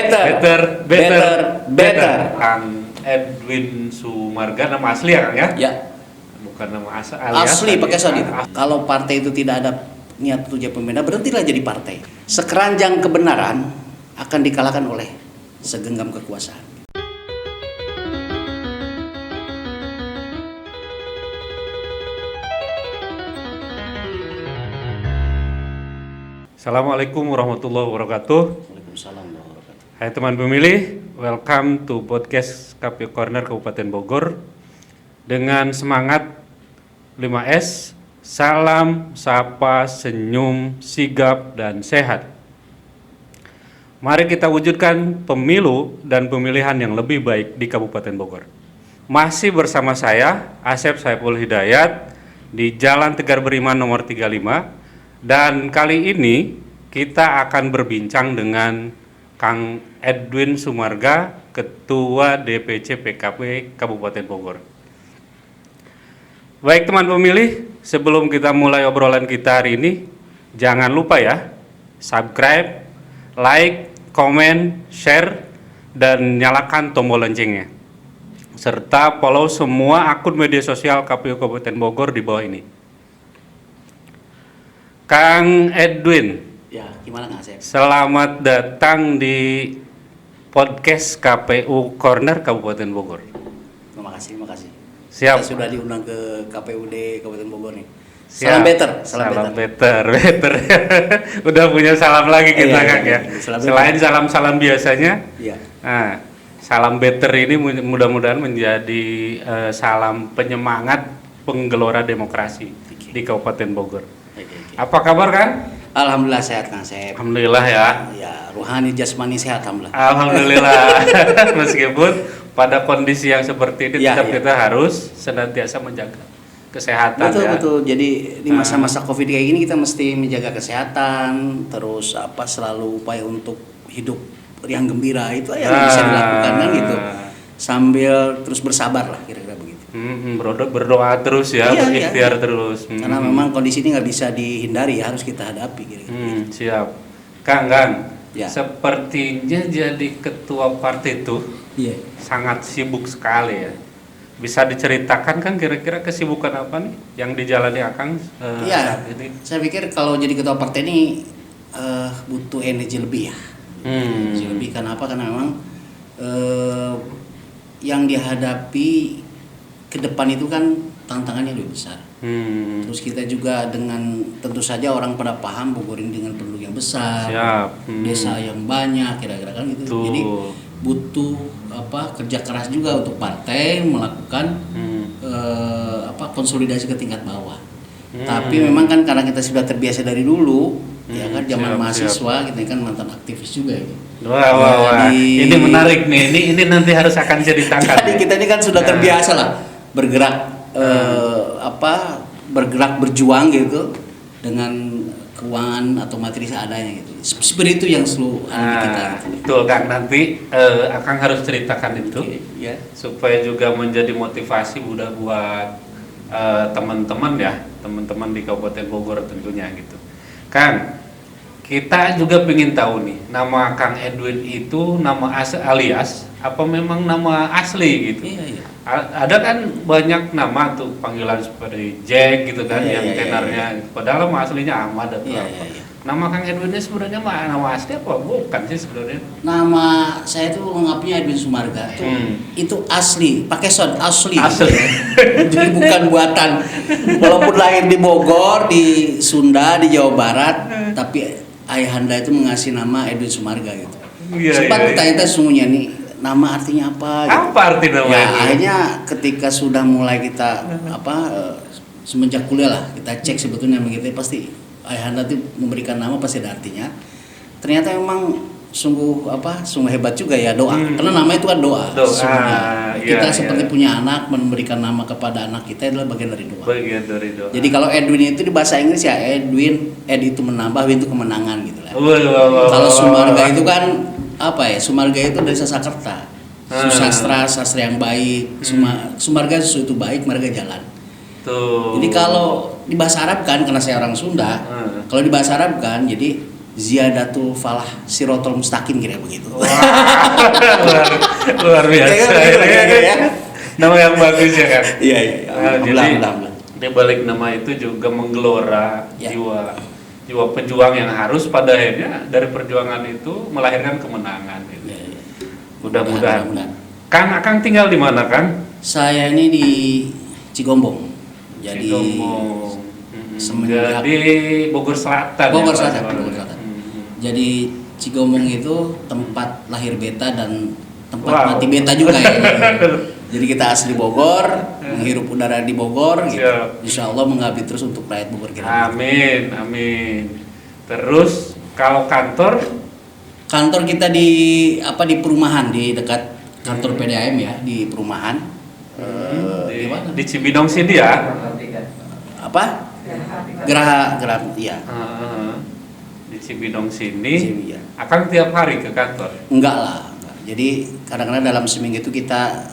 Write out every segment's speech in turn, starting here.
better. Kang Edwin Sumarga, nama asli ya Kang ya? Ya. Bukan nama alias. Asli pakai sound itu. Kalau partai itu tidak ada niat untuk jadi pembeda, berhentilah jadi partai. Sekeranjang kebenaran akan dikalahkan oleh segenggam kekuasaan. Assalamualaikum warahmatullahi wabarakatuh. Waalaikumsalam warahmatullahi wabarakatuh. Hai teman pemilih, welcome to podcast KPU Corner Kabupaten Bogor. Dengan semangat 5S, salam, sapa, senyum, sigap, dan sehat. Mari kita wujudkan pemilu dan pemilihan yang lebih baik di Kabupaten Bogor. Masih bersama saya, Asep Saiful Hidayat, di Jalan Tegar Beriman nomor 35. Dan kali ini kita akan berbincang dengan Kang Edwin Sumarga, Ketua DPC PKB Kabupaten Bogor. Baik teman pemilih, sebelum kita mulai obrolan kita hari ini, jangan lupa ya, subscribe, like, komen, share, dan nyalakan tombol loncengnya. Serta follow semua akun media sosial KPU Kabupaten Bogor di bawah ini. Kang Edwin, Ya, gimana Kang Asep? selamat datang di podcast KPU Corner Kabupaten Bogor. Terima kasih. Siap. Kita sudah diundang ke KPUD Kabupaten Bogor nih. Siap. Salam better. better. Udah punya salam lagi kita Kang ya. Selain salam-salam biasanya, Iya. nah, salam better ini mudah-mudahan menjadi salam penyemangat penggelora demokrasi di Kabupaten Bogor. Oke. Apa kabar Kang? Alhamdulillah sehat Kang Asep. Alhamdulillah ya. Ya, rohani jasmani sehat alhamdulillah. Alhamdulillah. Meskipun pada kondisi yang seperti ini Ya, tetap ya. kita harus senantiasa menjaga kesehatan ya. Betul. Jadi di masa-masa Covid kayak gini kita mesti menjaga kesehatan, terus selalu upaya untuk hidup yang gembira itu yang bisa dilakukan kan gitu. Sambil terus bersabar lah kira-kira begitu. Berdoa terus ya, Iya, berikhtiar iya. terus. Karena memang kondisi ini nggak bisa dihindari, harus kita hadapi kira-kira. Siap. Kang, Ya. sepertinya jadi ketua partai itu Iya. sangat sibuk sekali ya. Bisa diceritakan kan kira-kira kesibukan apa nih yang dijalani Akang Iya. saat ini? Saya pikir kalau jadi ketua partai ini butuh energi lebih ya. Energi lebih karena apa? Karena memang yang dihadapi ke depan itu kan tantangannya lebih besar. Terus kita juga dengan tentu saja orang pada paham Bogor ini dengan penduduk yang besar, Siap. desa yang banyak, kira-kira kan gitu. Tuh. Jadi butuh kerja keras juga untuk partai melakukan konsolidasi ke tingkat bawah. Tapi memang kan karena kita sudah terbiasa dari dulu, ya kan zaman mahasiswa kita kan mantan aktivis juga ya. Wah. Ini menarik nih. Ini nanti harus akan ceritakan. Jadi kita ini kan sudah terbiasa lah bergerak bergerak berjuang gitu dengan keuangan atau materi seadanya gitu. Seperti itu yang selalu ada di kita gitu. Betul Kang, nanti Akang harus ceritakan itu Ya. supaya juga menjadi motivasi buat teman-teman di Kabupaten Bogor tentunya gitu. Kang, kita juga ingin tahu nih, nama Kang Edwin itu nama alias apa memang nama asli gitu? Iya. Ada kan banyak nama tuh panggilan seperti Jack gitu kan, yang tenarnya. Padahal nama aslinya Ahmad atau Iya. Nama Kang Edwin ini sebenarnya nama asli apa bukan sih sebenarnya? Nama saya itu lengkapnya Edwin Sumarga. Itu asli, pakai sound asli. Jadi bukan buatan. Walaupun lahir di Bogor, di Sunda, di Jawa Barat, tapi ayahanda itu mengasih nama Edwin Sumarga gitu. Sempat bertanya-tanya sesungguhnya nih, nama artinya apa? Gitu. Apa arti nama ya, itu? akhirnya ketika sudah mulai kita semenjak kuliah lah, kita cek sebetulnya begitu pasti ayahanda itu memberikan nama pasti ada artinya. Ternyata memang sungguh hebat juga ya doa. Karena nama itu kan doa. Kita seperti punya anak, memberikan nama kepada anak kita adalah bagian dari doa. Jadi kalau Edwin itu di bahasa Inggris ya Edwin, Ed itu menambah, Win itu kemenangan gitu lah. Kalau Sumarga itu kan Sumarga itu dari Sanskerta. Susastra, sastra yang baik. Sumarga sesuatu baik, marga jalan. Jadi kalau di bahasa Arab kan, karena saya orang Sunda, kalau di bahasa Arab kan, jadi ziyadatul falah sirotol mustaqim kira begitu. Wah, luar biasa. Ya. Nama yang bagus ya kan. Iya. Jadi di balik nama itu juga menggelora Ya. jiwa pejuang yang harus pada akhirnya dari perjuangan itu melahirkan kemenangan. Gitu. Ya. Mudah-mudahan. Kang Akang tinggal di mana kan? Saya ini di Cigombong. Jadi Cigombong. semenjak Jadi Bogor Selatan. Bogor ya, Selatan, Pak? Bogor Selatan. Jadi Cigombong itu tempat lahir beta dan tempat mati beta juga ya. Jadi kita asli Bogor, menghirup udara di Bogor gitu. Siap. Insya Allah mengabdi terus untuk rakyat Bogor kira. Amin, amin. Terus kalau kantor Kantor kita di perumahan di dekat kantor PDAM ya, di perumahan. Di mana? di Cibinong sini ya. Apa? Geraha iya. Di Cibinong sini. Iya. Akang tiap hari ke kantor. Enggak lah. Enggak. Jadi kadang-kadang dalam seminggu itu kita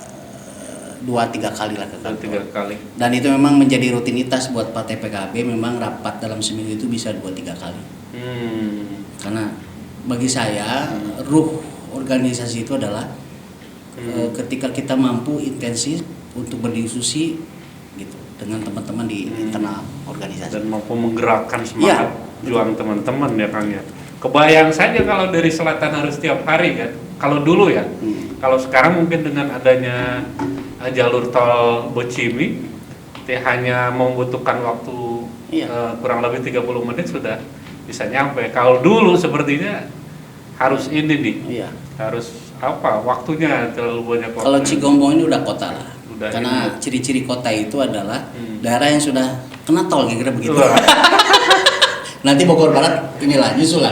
2-3 kali lah ke kantor. 3 kali. Dan itu memang menjadi rutinitas buat Partai PKB, memang rapat dalam seminggu itu bisa 2-3 kali. Karena bagi saya ruh organisasi itu adalah ketika kita mampu intensif untuk berdiskusi gitu dengan teman-teman di internal organisasi Dan mampu menggerakkan semangat juang teman-teman ya Kang ya. Kebayang saja kalau dari selatan harus tiap hari kan. Kalau dulu ya. Kalau sekarang mungkin dengan adanya jalur tol Bocimi hanya membutuhkan waktu kurang lebih 30 menit sudah bisa nyampe. Kalau dulu sepertinya harus ini nih. Iya. Harus waktunya terlalu banyak waktu. Kalau Cigombong ini udah kota lah. Udah Karena ini. ciri-ciri kota itu adalah daerah yang sudah kena tol kira-kira begitu. Nanti Bogor Barat inilah nyusul.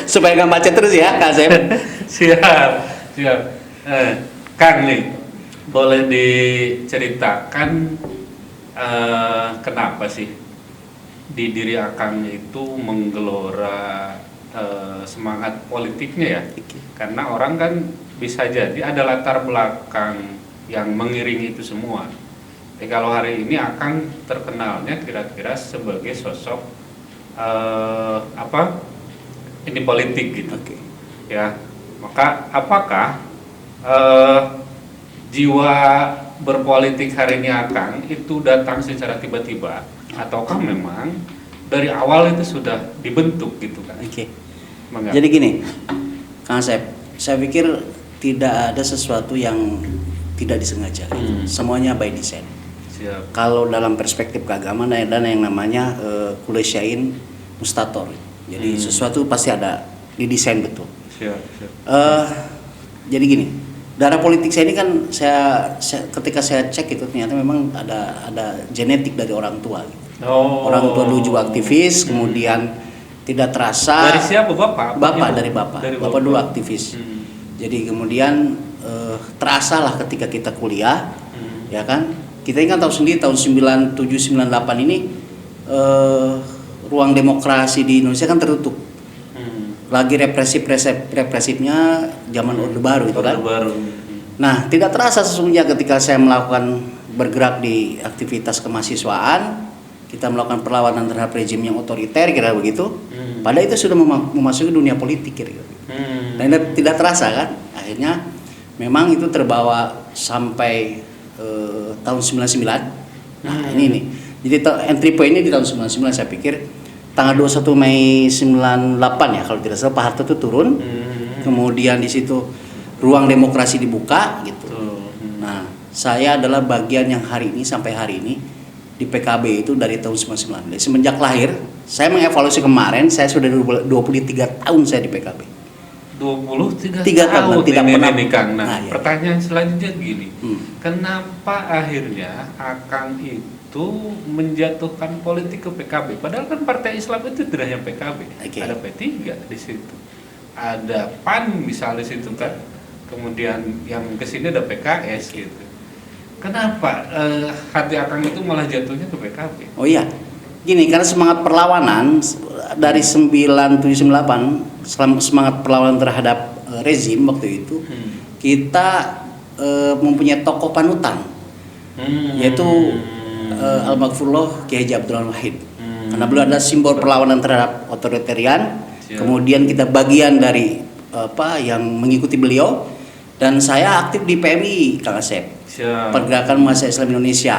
Supaya nggak macet terus ya, Kak Asep. Siap. Kang nih, boleh diceritakan kenapa sih di diri Akang itu menggelora semangat politiknya ya? Karena orang kan bisa jadi ada latar belakang yang mengiringi itu semua. Kalau hari ini Akang terkenalnya kira-kira sebagai sosok ini politik gitu. Ya, maka apakah jiwa berpolitik hari ini Akang itu datang secara tiba-tiba ataukah memang dari awal itu sudah dibentuk gitu kan? Jadi gini, Kang Asep, saya pikir tidak ada sesuatu yang tidak disengaja. Semuanya by design. Siap. Kalau dalam perspektif keagamaan ada yang namanya kulli syai'in mustator. Jadi sesuatu pasti ada didesain betul. Siap. Jadi gini, darah politik saya ini kan saya ketika saya cek itu ternyata memang ada genetik dari orang tua. Gitu. Orang tua dulu juga aktivis, kemudian tidak terasa. Dari siapa bapak? Dari bapak. Bapak dulu aktivis. Jadi kemudian terasa lah ketika kita kuliah, ya kan? Kita kan tahu sendiri tahun 97-98 ini ruang demokrasi di Indonesia kan tertutup. Lagi represifnya zaman Orde Baru itu kan. Nah, tidak terasa sesungguhnya ketika saya melakukan bergerak di aktivitas kemahasiswaan, kita melakukan perlawanan terhadap rezim yang otoriter kira begitu. Padahal itu sudah memasuki dunia politik kira. Dan tidak terasa kan. Akhirnya memang itu terbawa sampai tahun 99. Nah, ini nih. Jadi entry point ini di tahun 99 saya pikir tanggal 21 Mei 98 ya kalau tidak salah Pak Harto itu turun. Kemudian di situ ruang demokrasi dibuka gitu. Nah, saya adalah bagian yang hari ini sampai hari ini di PKB itu dari tahun 99. Semenjak lahir, saya mengevaluasi kemarin, saya sudah 23 tahun saya di PKB. 23 tahun tidak pernah nih Kang. Nah, iya. Pertanyaan selanjutnya gini. Kenapa akhirnya Akang itu menjatuhkan politik ke PKB? Padahal kan Partai Islam itu tidak hanya PKB. Ada P3 di situ. Ada PAN misalnya di situ kan. Kemudian yang kesini ada PKS gitu. Kenapa hati Akang itu malah jatuhnya ke PKB? Oh iya, gini karena semangat perlawanan dari 9798 semangat perlawanan terhadap rezim waktu itu kita mempunyai tokoh panutan yaitu Al-Maghfurullah Kiai Haji Abdurrahman Wahid. Karena beliau adalah simbol perlawanan terhadap otoritarian. Siap. Kemudian kita bagian dari yang mengikuti beliau, dan saya aktif di PMI, Kang Asep, Siap. Pergerakan Mahasiswa Islam Indonesia.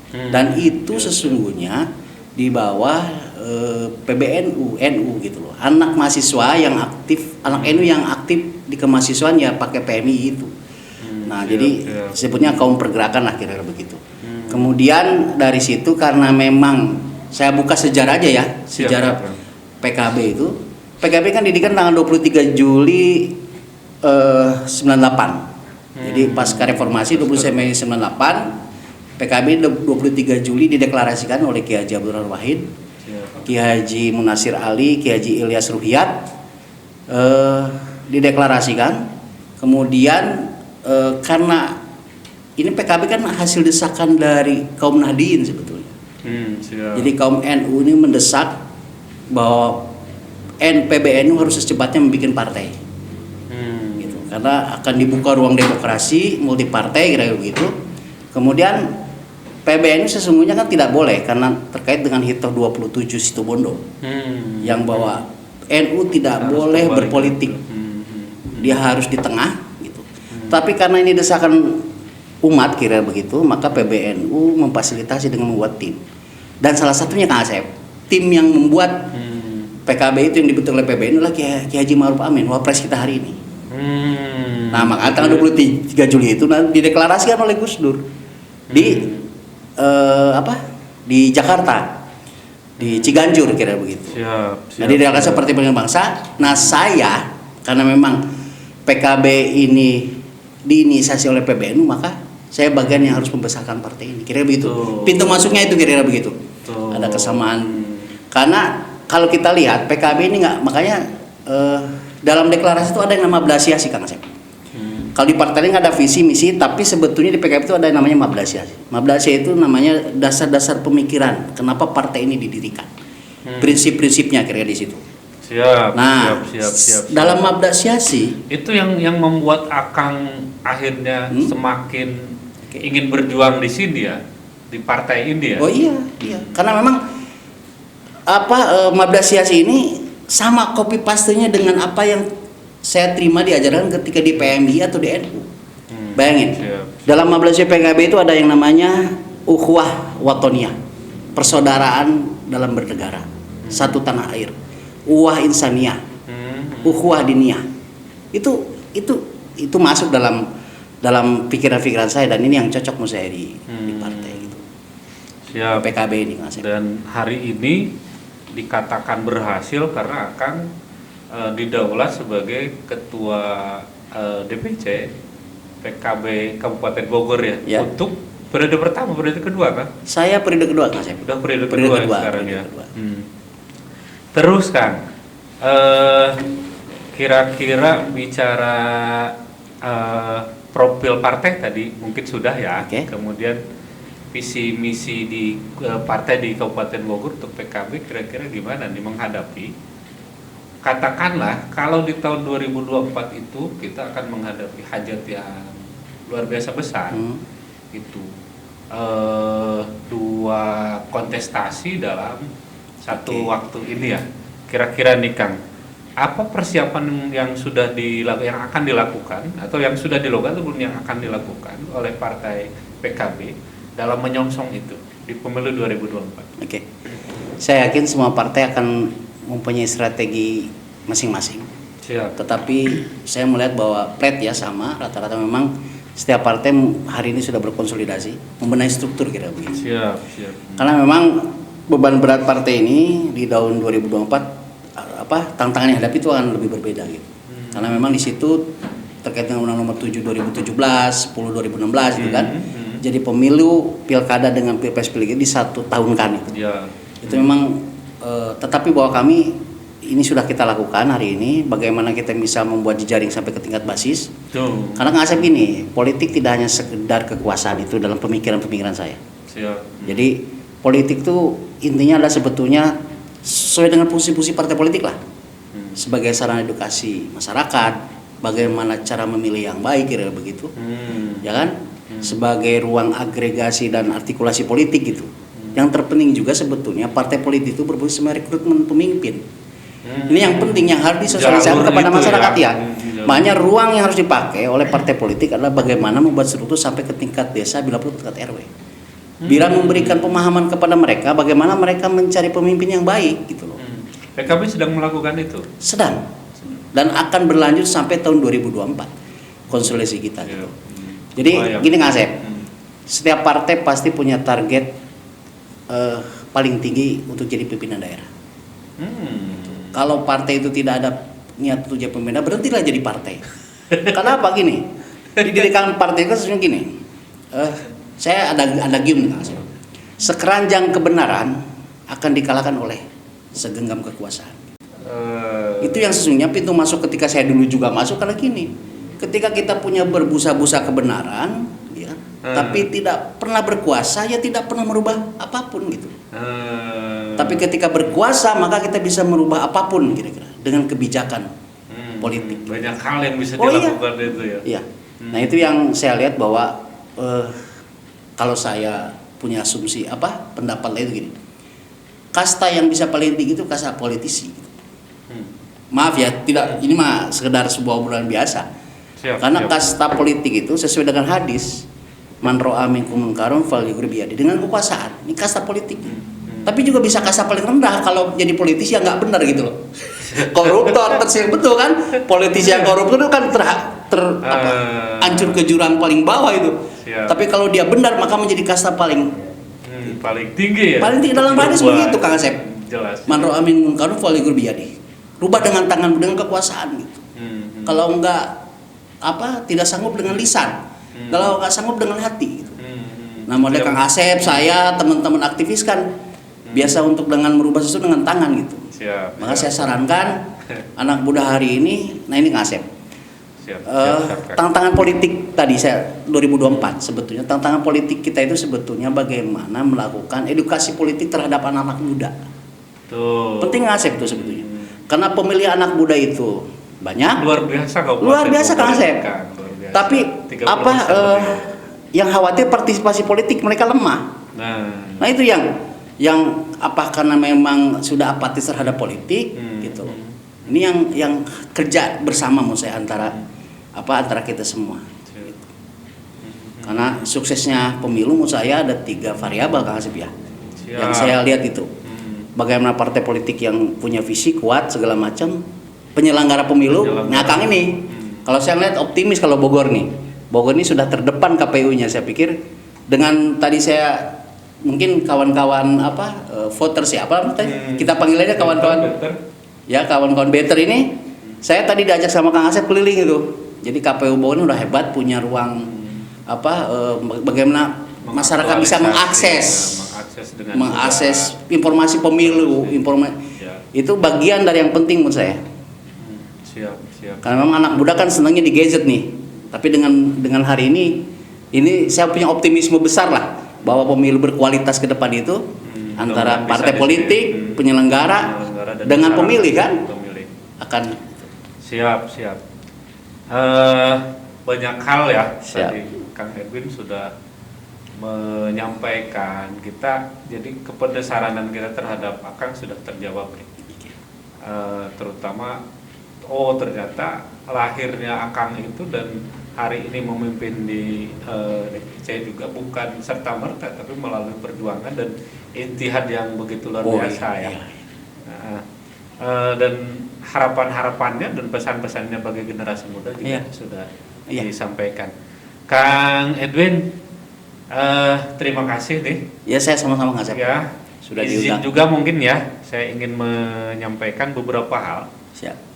Dan itu Siap. sesungguhnya di bawah PBNU, NU gitu loh. Anak mahasiswa yang aktif, anak NU yang aktif di kemahasiswaan ya pakai PMI itu. Nah, siap, jadi siap. sebutnya kaum pergerakan lah kira-kira begitu. Kemudian dari situ karena memang saya buka sejarah aja ya, sejarah Siap. PKB itu. PKB kan didirikan tanggal 23 Juli 98. Jadi pasca reformasi 29 Mei 98, PKB 23 Juli dideklarasikan oleh Kiai Haji Abdul Rahman Wahid, Siap. Kiai Haji Munasir Ali, Kiai Haji Ilyas Ruhiyat, dideklarasikan. Kemudian karena ini PKB kan hasil desakan dari kaum Nahdien sebetulnya. Siap. Jadi kaum NU ini mendesak bahwa PBNU harus secepatnya membuat partai, gitu. Karena akan dibuka ruang demokrasi multi partai kira-kira begitu. Kemudian PBNU sesungguhnya kan tidak boleh karena terkait dengan Hitoh 27 Situbondo yang bahwa NU tidak Harus boleh kembali berpolitik, gitu. dia harus di tengah gitu. Tapi karena ini desakan umat kira begitu, maka PBNU memfasilitasi dengan membuat tim. Dan salah satunya Kang Asep, tim yang membuat PKB itu yang dibentuk oleh PBNU adalah Kiai Haji Ma'ruf Amin, wapres kita hari ini. Nah, maka tanggal 23 Juli itu nanti dideklarasikan oleh Gus Dur di di Jakarta, di Ciganjur kira begitu. Siap. Jadi dideklarasikan Partai Pemenang Bangsa. Nah, saya karena memang PKB ini diinisiasi oleh PBNU, maka saya bagian yang harus membesarkan partai ini. Kira begitu. Tuh. Pintu masuknya itu kira begitu. Tuh. Ada kesamaan. Karena kalau kita lihat PKB ini nggak, makanya dalam deklarasi itu ada yang nama Blasiasi Kang Asep. Kalau di partai ini nggak ada visi misi, tapi sebetulnya di PKB itu ada yang namanya Mablasiasi. Mablasiasi itu namanya dasar-dasar pemikiran kenapa partai ini didirikan. Prinsip-prinsipnya kira di situ. Siap. Nah, siap. dalam Mablasiasi Itu yang membuat Akang akhirnya semakin ingin berjuang di sini ya, di partai ini ya. oh iya. Karena memang Mablasiasi ini sama copy paste-nya dengan apa yang saya terima diajarkan ketika di PMI atau di NU. Bayangin. Siap. Dalam Mablasiasi PKB itu ada yang namanya ukhuwah watoniyah, persaudaraan dalam bernegara, satu tanah air. Ukhuwah insaniyah, ukhuwah diniyah. Itu masuk dalam pikiran-pikiran saya, dan ini yang cocok menurut saya di partai gitu. Siap. PKB ini Mas. Dan hari ini dikatakan berhasil karena Akang didaulat sebagai ketua DPC PKB Kabupaten Bogor ya, Ya. untuk periode pertama, periode kedua kan? Saya periode kedua Mas. Udah periode Periode kedua kedua, sekarang periode ya. kedua. Terus Kang, kira-kira bicara profil partai tadi mungkin sudah ya. Oke. Kemudian visi misi di partai di Kabupaten Bogor untuk PKB kira-kira gimana nih menghadapi, katakanlah kalau di tahun 2024 itu kita akan menghadapi hajat yang luar biasa besar. Itu dua kontestasi dalam satu waktu ini ya. Kira-kira nih Kang, apa persiapan yang sudah yang akan dilakukan atau yang sudah dilakukan ataupun yang akan dilakukan oleh partai PKB dalam menyongsong itu di pemilu 2024? Oke. Saya yakin semua partai akan mempunyai strategi masing-masing. Siap. Tetapi saya melihat bahwa plat ya sama, rata-rata memang setiap partai hari ini sudah berkonsolidasi, membenahi struktur kira begitu. Siap. Karena memang beban berat partai ini di tahun 2024 tantangan yang hadapi itu akan lebih berbeda gitu. Karena memang di situ terkait dengan Undang Nomor 7 2017, 10 2016 gitu kan. Jadi pemilu, pilkada dengan pilpres pilgub di satu tahun kan itu. Ya. Itu memang tetapi bahwa kami ini sudah kita lakukan hari ini, bagaimana kita bisa membuat jejaring sampai ke tingkat basis. Tuh. Karena Kang Asep gini, politik tidak hanya sekedar kekuasaan, itu dalam pemikiran-pemikiran saya. Siap. Jadi politik itu intinya adalah sebetulnya sesuai dengan fungsi-fungsi partai politik lah. Sebagai sarana edukasi masyarakat, bagaimana cara memilih yang baik kira begitu. Ya kan? Sebagai ruang agregasi dan artikulasi politik gitu. yang terpenting juga sebetulnya partai politik itu berfungsi sebagai rekrutmen pemimpin. Ini yang penting yang harus disosialisasikan kepada masyarakat ya. Makanya ruang yang harus dipakai oleh partai politik adalah bagaimana membuat struktur sampai ke tingkat desa bila perlu tingkat RW. Bila memberikan pemahaman kepada mereka bagaimana mereka mencari pemimpin yang baik gitu loh. PKB sedang melakukan itu. Sedang dan akan berlanjut sampai tahun 2024 konsolidasi kita gitu. Jadi gini Kang Asep, setiap partai pasti punya target paling tinggi untuk jadi pimpinan daerah. Kalau partai itu tidak ada niat untuk jadi pimpinan, berhentilah jadi partai. Kenapa gini? Di dirikan partai itu sebenarnya gini. Saya ada gium nih Kang Asep. Sekeranjang kebenaran akan dikalahkan oleh segenggam kekuasaan. Itu yang sesungguhnya pintu masuk ketika saya dulu juga masuk karena gini. Ketika kita punya berbusa-busa kebenaran, ya, tapi tidak pernah berkuasa, ya tidak pernah merubah apapun gitu. Tapi ketika berkuasa maka kita bisa merubah apapun kira-kira dengan kebijakan politik. Banyak hal yang bisa dilakukan itu ya. Iya. Nah itu yang saya lihat bahwa kalau saya punya asumsi pendapat lain itu gini. Kasta yang bisa paling tinggi itu kasta politisi. Maaf ya, tidak ini mah sekedar sebuah obrolan biasa. Karena kasta politik itu sesuai dengan hadis man ra'a minkum munkaran falyughayyirhu biyadihi, dengan kekuasaan. Ini kasta politik. Tapi juga bisa kasta paling rendah kalau jadi politisi yang nggak benar gitu loh. Koruptor tersebut betul kan? Politisi yang koruptor itu kan hancur ke jurang paling bawah itu. Tapi kalau dia benar maka menjadi kasta paling tinggi ya. Paling tinggi dalam hadis begitu Kang Asep. Jelas. Man ra'a minkum munkaran falyughayyirhu biyadihi. Rubah dengan tangan, dengan kekuasaan gitu. Kalau enggak tidak sanggup dengan lisan. Kalau enggak sanggup dengan hati gitu. Nah, model Kang Asep, saya, teman-teman aktivis kan biasa untuk dengan merubah sesuatu dengan tangan gitu. Maka saya sarankan anak muda hari ini, nah ini Kang Asep. Tantangan politik tadi saya 2024 sebetulnya tantangan politik kita itu sebetulnya bagaimana melakukan edukasi politik terhadap anak-anak muda. Penting Kang Asep itu sebetulnya. Karena pemilih anak muda itu banyak. Luar biasa Kang Asep. Tapi yang khawatir partisipasi politik mereka lemah. Nah itu yang karena memang sudah apatis terhadap politik gitu. Ini yang kerja bersama menurut saya antara kita semua. Gitu. Karena suksesnya pemilu menurut saya ada 3 variabel Kang Asep ya. Yang saya lihat itu. Bagaimana partai politik yang punya visi kuat segala macam, penyelenggara pemilu. Nah Kang ini, kalau saya lihat optimis kalau Bogor nih sudah terdepan KPU-nya. Saya pikir dengan tadi saya mungkin kawan-kawan voters ya kita panggil aja kawan-kawan ya kawan-kawan better ini. Saya tadi diajak sama Kang Asep keliling itu. Jadi KPU Bogor ini udah hebat, punya ruang bagaimana masyarakat bisa mengakses informasi pemilu, itu bagian dari yang penting menurut saya. Karena memang anak muda kan senangnya di gadget nih. Tapi dengan hari ini saya punya optimisme besar lah bahwa pemilu berkualitas ke depan itu antara partai politik, penyelenggara dengan pemilih kan akan siap. Banyak hal ya. Tadi Kang Edwin sudah menyampaikan kita, jadi kepedesaran kita terhadap Akang sudah terjawab nih. Terutama ternyata lahirnya Akang itu dan hari ini memimpin di DPC juga bukan serta merta tapi melalui perjuangan dan intihad yang begitu luar biasa ya. Dan harapan-harapannya dan pesan-pesannya bagi generasi muda juga sudah disampaikan. Kang Edwin, terima kasih nih. Ya saya sama-sama Kang Asep. Ya, sudah diundang juga mungkin ya. Saya ingin menyampaikan beberapa hal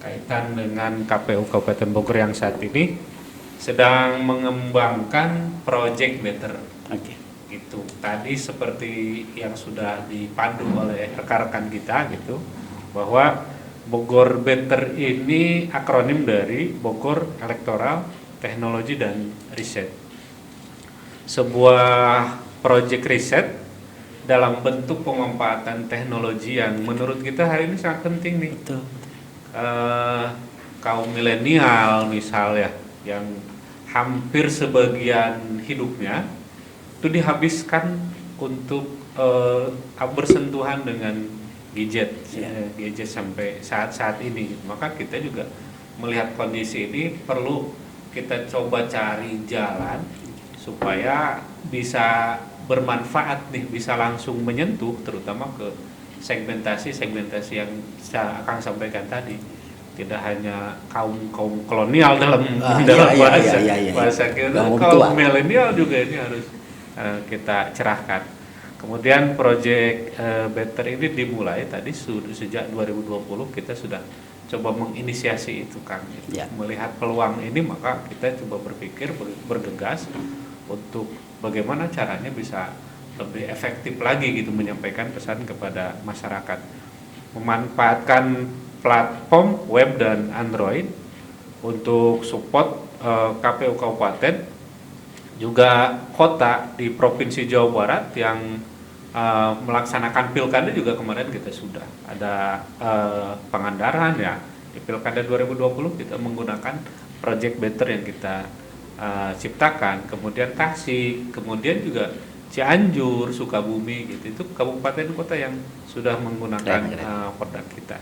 kaitan dengan KPU Kabupaten Bogor yang saat ini sedang mengembangkan Project Better. Gitu. Tadi seperti yang sudah dipandu oleh rekan-rekan kita gitu, bahwa Bogor Better ini akronim dari Bogor Elektoral, Teknologi dan Riset. Sebuah proyek riset dalam bentuk pemanfaatan teknologi yang menurut kita hari ini sangat penting nih. Kaum milenial misalnya yang hampir sebagian hidupnya itu dihabiskan untuk bersentuhan dengan gadget, Iya. gadget sampai saat ini. Maka kita juga melihat kondisi ini perlu kita coba cari jalan supaya bisa bermanfaat nih, bisa langsung menyentuh terutama ke segmentasi yang Akang sampaikan tadi. Tidak hanya kaum kolonial dalam bahasa kita, kaum milenial juga ini harus kita cerahkan. Kemudian proyek Better ini dimulai tadi sejak 2020 kita sudah coba menginisiasi itu, Kang. Ya. Melihat peluang ini maka kita coba berpikir bergegas untuk bagaimana caranya bisa lebih efektif lagi gitu menyampaikan pesan kepada masyarakat, memanfaatkan platform web dan Android untuk support KPU Kabupaten juga kota di Provinsi Jawa Barat yang melaksanakan pilkada juga kemarin kita sudah ada Pangandaran ya di pilkada 2020 kita menggunakan Project Better yang kita ciptakan, kemudian Tasik, kemudian juga Cianjur, Sukabumi gitu, itu kabupaten kota yang sudah menggunakan produk kita.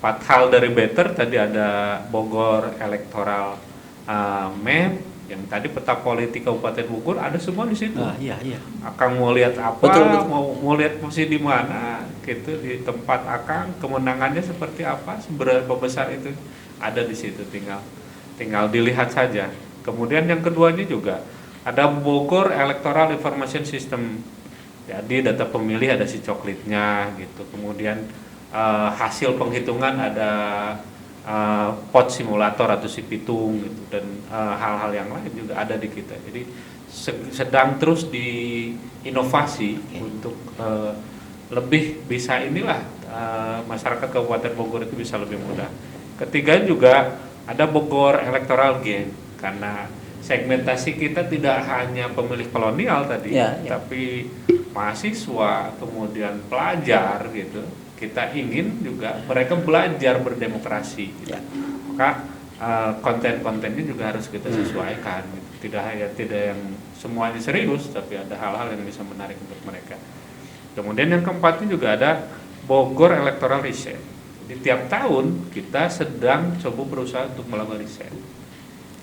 4 hal dari Better tadi ada Bogor electoral map, yang tadi peta politik Kabupaten Bogor ada semua di situ. Iya. Akang mau lihat apa, Betul. mau lihat posisi di mana, gitu di tempat Akang, kemenangannya seperti apa, seberapa besar itu ada di situ, tinggal dilihat saja. Kemudian yang keduanya juga ada Bogor Electoral Information System. Jadi data pemilih ada si coklitnya gitu. Kemudian hasil penghitungan ada pot simulator atau si pitung gitu, dan hal-hal yang lain juga ada di kita. Jadi sedang terus diinovasi untuk lebih bisa masyarakat Kabupaten Bogor itu bisa lebih mudah. Ketiga juga ada Bogor Electoral Game, karena segmentasi kita tidak hanya pemilih kolonial tadi, tapi mahasiswa, kemudian pelajar gitu. Kita ingin juga mereka belajar berdemokrasi gitu. Maka konten-kontennya juga harus kita sesuaikan gitu. Tidak yang semuanya serius, tapi ada hal-hal yang bisa menarik untuk mereka. Kemudian yang keempatnya juga ada Bogor Electoral Research. Jadi tiap tahun kita sedang coba berusaha untuk melakukan riset.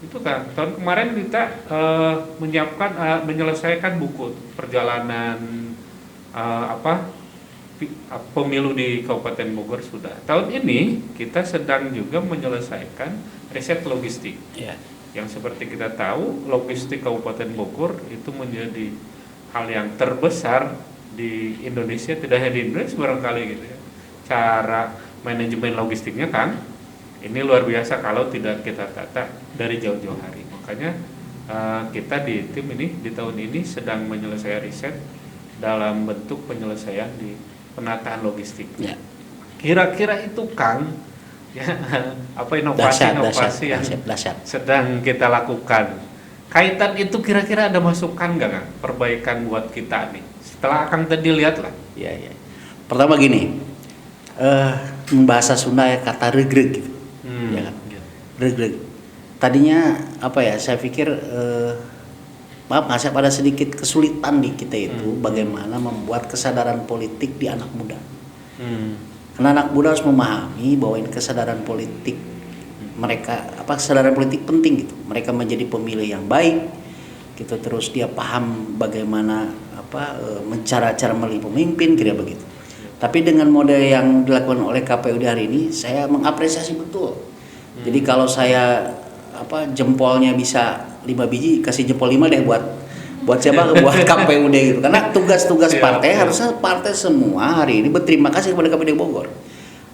Itu kan tahun kemarin kita menyiapkan menyelesaikan buku perjalanan pemilu di Kabupaten Bogor sudah. Tahun ini kita sedang juga menyelesaikan riset logistik. Yang seperti kita tahu, logistik Kabupaten Bogor itu menjadi hal yang terbesar di Indonesia, tidak hanya di Indonesia barangkali gitu ya. Cara manajemen logistiknya kan ini luar biasa kalau tidak kita tata dari jauh-jauh hari. Makanya kita di tim ini di tahun ini sedang menyelesaikan riset dalam bentuk penyelesaian di penataan logistik. Kira-kira itu Kang ya apa inovasi-inovasi yang sedang kita lakukan. Kaitan itu kira-kira ada masukan nggak Kang? Perbaikan buat kita nih. Setelah Kang tadi lihat lah. Iya. Pertama gini, bahasa Sunda ya kata regreg gitu. Ya kan? Regreg. Tadinya saya pikir maaf nggak, saya pada sedikit kesulitan di kita itu bagaimana membuat kesadaran politik di anak muda. Karena anak muda harus memahami bahwa ini kesadaran politik mereka, kesadaran politik penting gitu. Mereka menjadi pemilih yang baik gitu, terus dia paham bagaimana cara memilih pemimpin, kira begitu. Tapi dengan model yang dilakukan oleh KPUD hari ini, saya mengapresiasi betul. Jadi kalau saya jempolnya bisa 5 biji, kasih jempol 5 deh buat siapa? Buat KPUD gitu. Karena tugas-tugas partai harusnya partai semua hari ini berterima kasih kepada KPUD Bogor.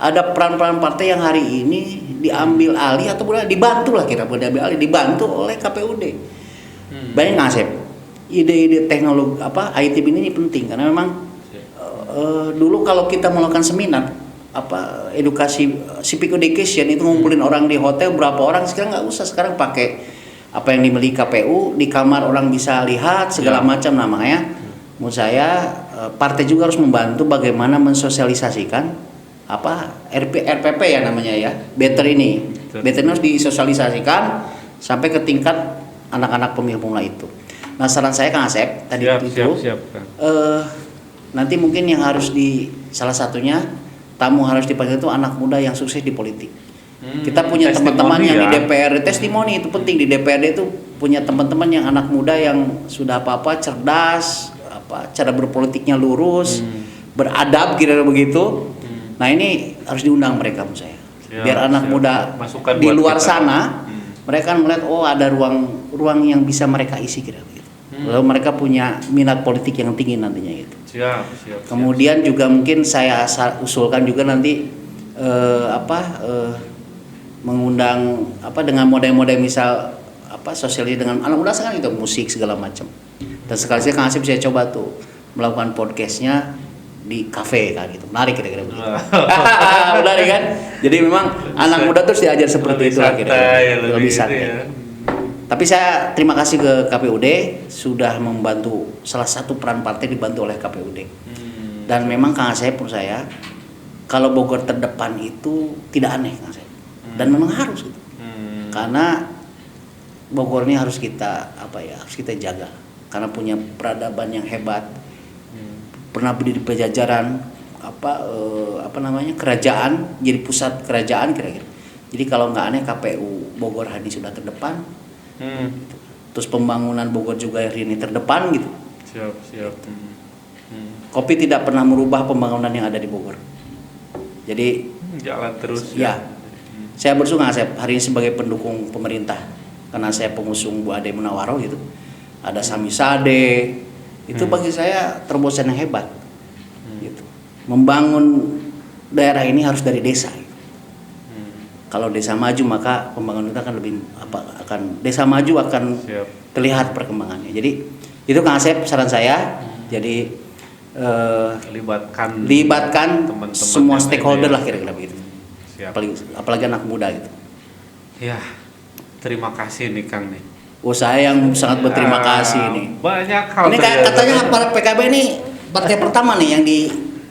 Ada peran-peran partai yang hari ini diambil alih atau dibantu lah, diambil alih, dibantu oleh KPUD. Banyak ngasep. Ide-ide teknologi IT ini penting karena memang dulu kalau kita melakukan seminar edukasi civic education itu ngumpulin orang di hotel berapa orang, sekarang nggak usah, sekarang pakai apa yang dimiliki KPU di kamar orang bisa lihat segala macam. Namanya menurut saya partai juga harus membantu bagaimana mensosialisasikan RPP ya namanya ya, Better ini. Better ini harus disosialisasikan sampai ke tingkat anak-anak pemilih pemula itu. Nah saran saya Kang Asep tadi siap. nanti mungkin yang harus salah satunya tamu harus dipanggil itu anak muda yang sukses di politik. Kita punya teman-teman yang di DPRD, testimoni itu penting, di DPRD itu punya teman-teman yang anak muda yang sudah apa-apa cerdas, cara berpolitiknya lurus, beradab kira-kira begitu. Nah ini harus diundang mereka menurut saya. Biar anak muda masukan di buat luar kita. sana mereka melihat oh ada ruang yang bisa mereka isi kira-kira begitu. Lalu mereka punya minat politik yang tinggi nantinya gitu. Siap. Kemudian juga mungkin saya usulkan juga nanti mengundang dengan model-model misal sosialisasi dengan anak muda sekarang itu musik segala macam. Dan sekali-sekali Kang Asep saya coba tuh melakukan podcastnya di kafe kan gitu. Menarik kira-kira begitu. Menarik kan? Jadi memang anak muda terus diajar seperti itu lah kira-kira. Lebih santai. Ya. Tapi saya terima kasih ke KPUD sudah membantu, salah satu peran partai dibantu oleh KPUD. Dan memang Kang Asep menurut saya kalau Bogor terdepan itu tidak aneh Kang Asep. Dan memang harus gitu. Karena Bogor ini harus kita harus kita jaga karena punya peradaban yang hebat. Pernah berdiri Pajajaran kerajaan, jadi pusat kerajaan kira-kira. Jadi kalau nggak aneh KPU Bogor hari ini sudah terdepan. Terus pembangunan Bogor juga hari ini terdepan gitu. Siap. Kopi tidak pernah merubah pembangunan yang ada di Bogor. Jadi jalan terus. Ya. Saya bersyukur saya hari ini sebagai pendukung pemerintah karena saya pengusung Bu Ade Munawaroh gitu. Ada Sami Sade. Itu bagi saya terobosan yang hebat. Gitu. Membangun daerah ini harus dari desa. Gitu. Kalau desa maju maka pembangunan itu akan desa maju akan terlihat perkembangannya. Jadi itu Kang Asep saran saya. Jadi libatkan teman-teman semua stakeholder lah kira-kira begitu. Apalagi anak muda gitu. Ya, terima kasih nih Kang nih. Oh saya yang sangat berterima kasih nih. Banyak hal. Ini katanya PKB ini partai pertama nih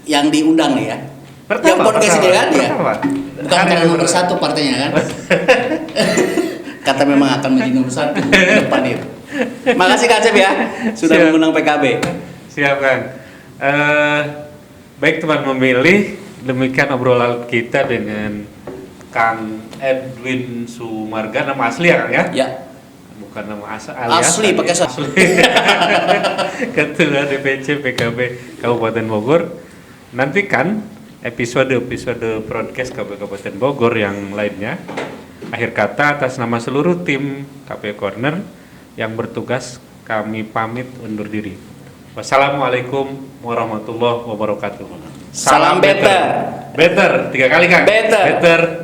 yang diundang nih ya. Yang podcast ini kan ya. Bukan karena nomor 1 partainya kan. Kata memang akan menjadi nomor 1 di depan itu. Makasih Kak Asep ya sudah mengundang PKB. Siap Kang. Baik teman memilih, demikian obrolan kita dengan Kang Edwin Sumarga, nama asli ya Kang ya? Ya. Bukan nama asli pakai asli. Ketua DPC PKB Kabupaten Bogor. Nantikan episode broadcast Kabupaten Bogor yang lainnya. Akhir kata atas nama seluruh tim KPU Corner yang bertugas kami pamit undur diri. Wassalamualaikum warahmatullahi wabarakatuh. Salam better. Better 3 kali Kang.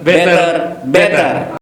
Better.